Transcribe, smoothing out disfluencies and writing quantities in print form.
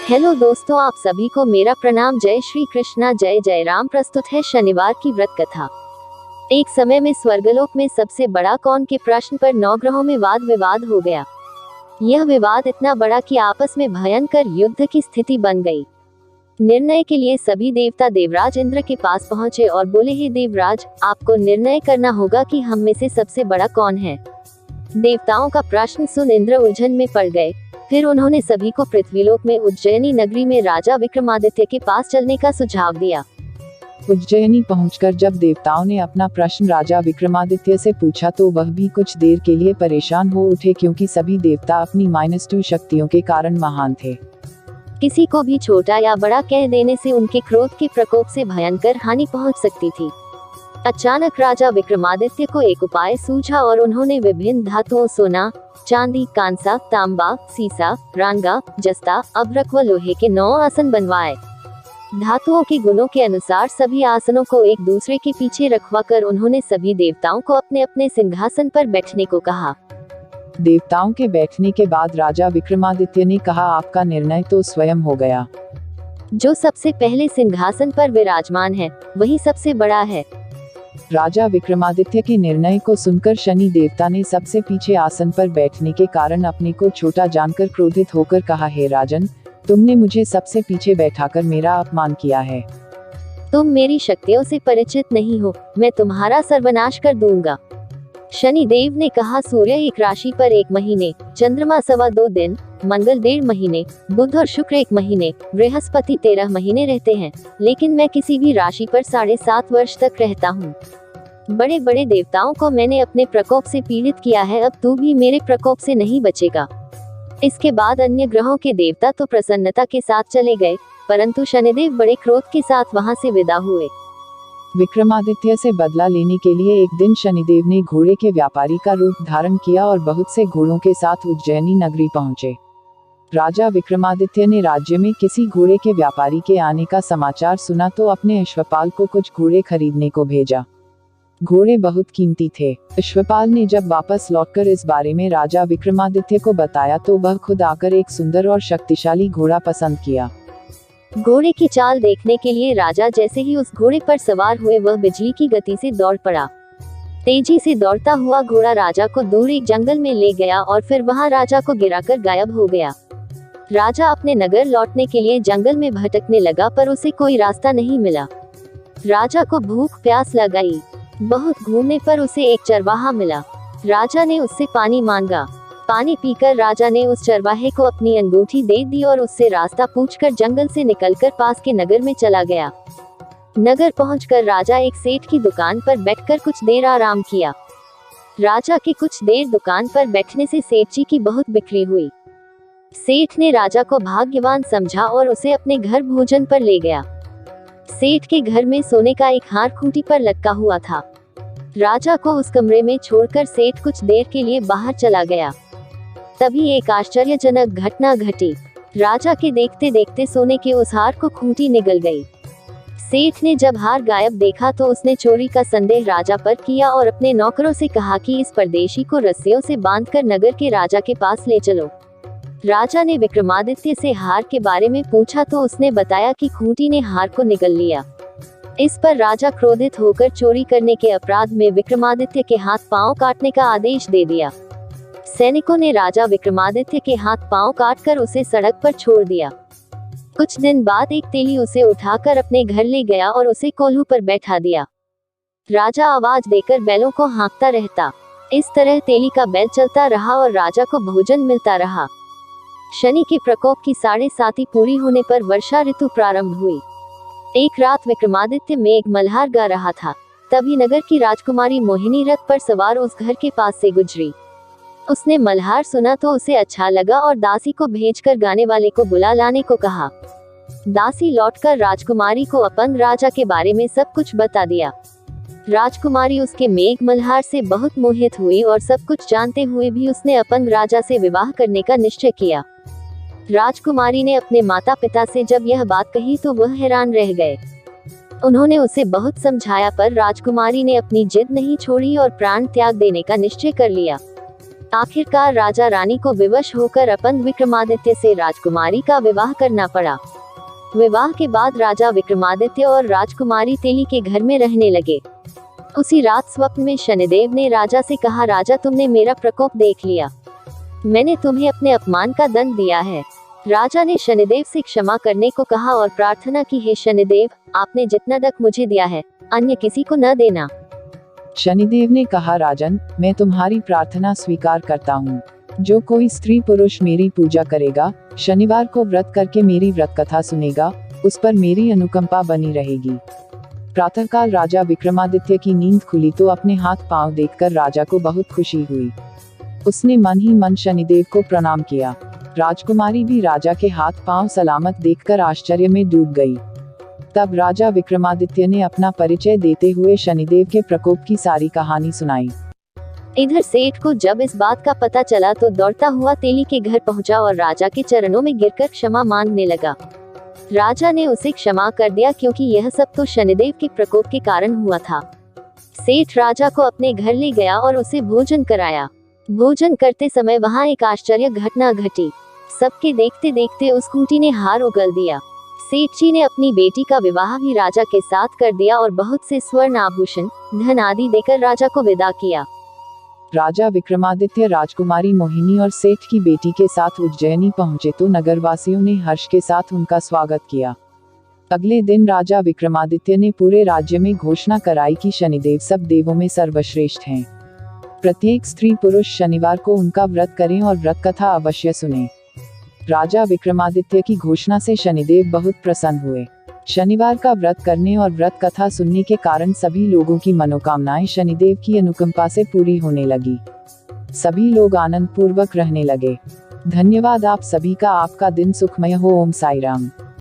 Hello दोस्तों, आप सभी को मेरा प्रणाम। जय श्री कृष्णा, जय जय राम। प्रस्तुत है शनिवार की व्रत कथा। एक समय में स्वर्गलोक में सबसे बड़ा कौन के प्रश्न पर 9 ग्रहों में वाद विवाद हो गया। यह विवाद इतना बड़ा कि आपस में भयंकर युद्ध की स्थिति बन गई। निर्णय के लिए सभी देवता देवराज इंद्र के पास पहुंचे और बोले, हे देवराज, आपको निर्णय करना होगा कि हम में से सबसे बड़ा कौन है। देवताओं का प्रश्न सुन इंद्र उलझन में पड़ गए। फिर उन्होंने सभी को पृथ्वीलोक में उज्जैनी नगरी में राजा विक्रमादित्य के पास चलने का सुझाव दिया। उज्जैनी पहुंचकर जब देवताओं ने अपना प्रश्न राजा विक्रमादित्य से पूछा तो वह भी कुछ देर के लिए परेशान हो उठे, क्योंकि सभी देवता अपनी -2 शक्तियों के कारण महान थे। किसी को भी छोटा या बड़ा कह देने से उनके क्रोध के प्रकोप से भयंकर हानि पहुंच सकती थी। अचानक राजा विक्रमादित्य को एक उपाय सूझा और उन्होंने विभिन्न धातुओं सोना, चांदी, कांसा, तांबा, सीसा, रांगा, जस्ता, अभ्रक व लोहे के 9 आसन बनवाए। धातुओं के गुणों के अनुसार सभी आसनों को एक दूसरे के पीछे रखवाकर उन्होंने सभी देवताओं को अपने अपने सिंहासन पर बैठने को कहा। देवताओं के बैठने के बाद राजा विक्रमादित्य ने कहा, आपका निर्णय तो स्वयं हो गया। जो सबसे पहले सिंहासन पर विराजमान है वही सबसे बड़ा है। राजा विक्रमादित्य के निर्णय को सुनकर शनि देवता ने सबसे पीछे आसन पर बैठने के कारण अपने को छोटा जानकर क्रोधित होकर कहा, हे राजन, तुमने मुझे सबसे पीछे बैठाकर मेरा अपमान किया है। तुम मेरी शक्तियों से परिचित नहीं हो, मैं तुम्हारा सर्वनाश कर दूंगा। शनि देव ने कहा, सूर्य एक राशि पर 1 महीने, चंद्रमा 2.25 दिन, मंगल 1.5 महीने, बुध और शुक्र 1 महीने, बृहस्पति 13 महीने रहते हैं, लेकिन मैं किसी भी राशि पर 7.5 वर्ष तक रहता हूँ। बड़े बड़े देवताओं को मैंने अपने प्रकोप से पीड़ित किया है, अब तू भी मेरे प्रकोप से नहीं बचेगा। इसके बाद अन्य ग्रहों के देवता तो प्रसन्नता के साथ चले गए, परंतु शनिदेव बड़े क्रोध के साथ वहां से विदा हुए। विक्रमादित्य से बदला लेने के लिए एक दिन शनिदेव ने घोड़े के व्यापारी का रूप धारण किया और बहुत से घोड़ों के साथ उज्जैनी नगरी पहुंचे। राजा विक्रमादित्य ने राज्य में किसी घोड़े के व्यापारी के आने का समाचार सुना तो अपने अश्वपाल को कुछ घोड़े खरीदने को भेजा। घोड़े बहुत कीमती थे। अश्वपाल ने जब वापस लौटकर इस बारे में राजा विक्रमादित्य को बताया तो वह खुद आकर एक सुंदर और शक्तिशाली घोड़ा पसंद किया। घोड़े की चाल देखने के लिए राजा जैसे ही उस घोड़े पर सवार हुए, वह बिजली की गति से दौड़ पड़ा। तेजी से दौड़ता हुआ घोड़ा राजा को दूर एक जंगल में ले गया और फिर वहां राजा को गिराकर गायब हो गया। राजा अपने नगर लौटने के लिए जंगल में भटकने लगा, पर उसे कोई रास्ता नहीं मिला। राजा को भूख प्यास लगाई। बहुत घूमने पर उसे एक चरवाहा मिला। राजा ने उससे पानी मांगा। पानी पीकर राजा ने उस चरवाहे को अपनी अंगूठी दे दी और उससे रास्ता पूछकर जंगल से निकलकर पास के नगर में चला गया। नगर पहुंचकर राजा एक सेठ की दुकान पर बैठकर कुछ देर आराम किया। राजा के कुछ देर दुकान पर बैठने से सेठ जी की बहुत बिक्री हुई। सेठ ने राजा को भाग्यवान समझा और उसे अपने घर भोजन पर ले गया। सेठ के घर में सोने का एक हार खूंटी पर लटका हुआ था। राजा को उस कमरे में छोड़कर सेठ कुछ देर के लिए बाहर चला गया। तभी एक आश्चर्यजनक घटना घटी। राजा के देखते देखते सोने के उस हार को खूंटी निगल गई। सेठ ने जब हार गायब देखा तो उसने चोरी का संदेह राजा पर किया और अपने नौकरों से कहा कि इस परदेशी को रस्सियों से बांधकर नगर के राजा के पास ले चलो। राजा ने विक्रमादित्य से हार के बारे में पूछा तो उसने बताया कि खूंटी ने हार को निगल लिया। इस पर राजा क्रोधित होकर चोरी करने के अपराध में विक्रमादित्य के हाथ पांव काटने का आदेश दे दिया। सैनिकों ने राजा विक्रमादित्य के हाथ पांव काटकर उसे सड़क पर छोड़ दिया। कुछ दिन बाद एक तेली उसे उठाकर अपने घर ले गया और उसे कोल्हू पर बैठा दिया। राजा आवाज देकर बैलों को हाँकता रहता। इस तरह तेली का बैल चलता रहा और राजा को भोजन मिलता रहा। शनि के प्रकोप की 7.5 पूरी होने पर वर्षा ऋतु प्रारंभ हुई। एक रात विक्रमादित्य मेघ मल्हार गा रहा था। तभी नगर की राजकुमारी मोहिनी रथ पर सवार उस घर के पास से गुजरी। उसने मल्हार सुना तो उसे अच्छा लगा और दासी को भेजकर गाने वाले को बुला लाने को कहा। दासी लौटकर राजकुमारी को अपंग राजा के बारे में सब कुछ बता दिया। राजकुमारी उसके मेघ मल्हार से बहुत मोहित हुई और सब कुछ जानते हुए भी उसने अपंग राजा से विवाह करने का निश्चय किया। राजकुमारी ने अपने माता पिता से जब यह बात कही तो वह हैरान रह गए। उन्होंने उसे बहुत समझाया पर राजकुमारी ने अपनी जिद नहीं छोड़ी और प्राण त्याग देने का निश्चय कर लिया। आखिरकार राजा रानी को विवश होकर अपंग विक्रमादित्य से राजकुमारी का विवाह करना पड़ा। विवाह के बाद राजा विक्रमादित्य और राजकुमारी तेली के घर में रहने लगे। उसी रात स्वप्न में शनिदेव ने राजा से कहा, राजा तुमने मेरा प्रकोप देख लिया, मैंने तुम्हें अपने अपमान का दंड दिया है। राजा ने शनिदेव से क्षमा करने को कहा और प्रार्थना की, हे शनिदेव, आपने जितना दंड मुझे दिया है अन्य किसी को न देना। शनिदेव ने कहा, राजन, मैं तुम्हारी प्रार्थना स्वीकार करता हूँ। जो कोई स्त्री पुरुष मेरी पूजा करेगा, शनिवार को व्रत करके मेरी व्रत कथा सुनेगा, उस पर मेरी अनुकंपा बनी रहेगी। प्रातःकाल राजा विक्रमादित्य की नींद खुली तो अपने हाथ पांव देखकर राजा को बहुत खुशी हुई। उसने मन ही मन शनिदेव को प्रणाम किया। राजकुमारी भी राजा के हाथ पांव सलामत देखकर आश्चर्य में डूब गई। तब राजा विक्रमादित्य ने अपना परिचय देते हुए शनिदेव के प्रकोप की सारी कहानी सुनाई। इधर सेठ को जब इस बात का पता चला तो दौड़ता हुआ तेली के घर पहुंचा और राजा के चरणों में गिरकर क्षमा मांगने लगा। राजा ने उसे क्षमा कर दिया क्योंकि यह सब तो शनिदेव के प्रकोप के कारण हुआ था। सेठ राजा को अपने घर ले गया और उसे भोजन कराया। भोजन करते समय वहां एक आश्चर्य घटना घटी। सबके देखते देखते उस खूंटी ने हार उगल दिया। सेठ जी ने अपनी बेटी का विवाह भी राजा के साथ कर दिया और बहुत से स्वर्ण आभूषण, धन आदि देकर राजा को विदा किया। राजा विक्रमादित्य राजकुमारी मोहिनी और सेठ की बेटी के साथ उज्जैनी पहुंचे तो नगरवासियों ने हर्ष के साथ उनका स्वागत किया। अगले दिन राजा विक्रमादित्य ने पूरे राज्य में घोषणा कराई कि शनिदेव सब देवों में सर्वश्रेष्ठ हैं। प्रत्येक स्त्री पुरुष शनिवार को उनका व्रत करें और व्रत कथा अवश्य सुने। राजा विक्रमादित्य की घोषणा से शनिदेव बहुत प्रसन्न हुए। शनिवार का व्रत करने और व्रत कथा सुनने के कारण सभी लोगों की मनोकामनाएं शनिदेव की अनुकंपा से पूरी होने लगी। सभी लोग आनंद पूर्वक रहने लगे। धन्यवाद आप सभी का। आपका दिन सुखमय हो। ओम साई राम।